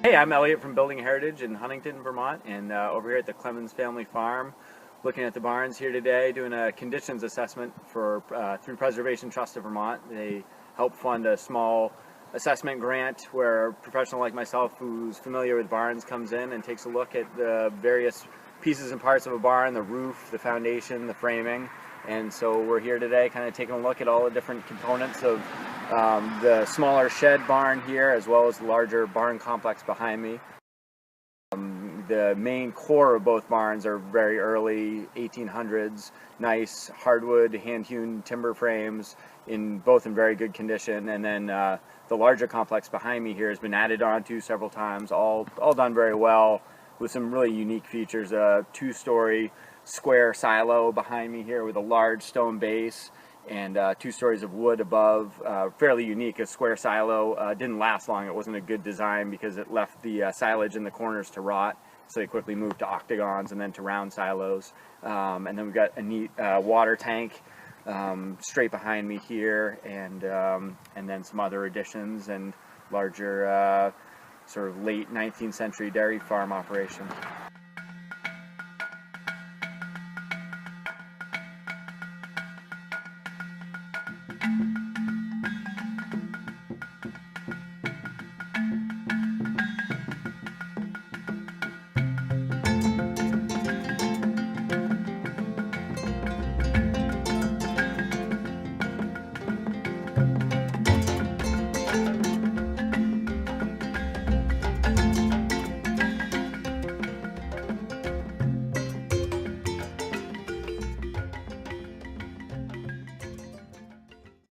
Hey, I'm Elliot from Building Heritage in Huntington, Vermont, and over here at the Clemmons Family Farm, looking at the barns here today, doing a conditions assessment for through Preservation Trust of Vermont. They help fund a small assessment grant where a professional like myself who's familiar with barns comes in and takes a look at the various pieces and parts of a barn, the roof, the foundation, the framing. And so we're here today kind of taking a look at all the different components of the smaller shed barn here, as well as the larger barn complex behind me. The main core of both barns are very early 1800s, nice hardwood hand-hewn timber frames, both in very good condition. And then the larger complex behind me here has been added onto several times, all done very well, with some really unique features. A two-story square silo behind me here with a large stone base and 2 stories of wood above. Fairly unique. A square silo didn't last long. It wasn't a good design because it left the silage in the corners to rot, so they quickly moved to octagons and then to round silos. And then we've got a neat water tank straight behind me here, and then some other additions and larger sort of late 19th century dairy farm operation.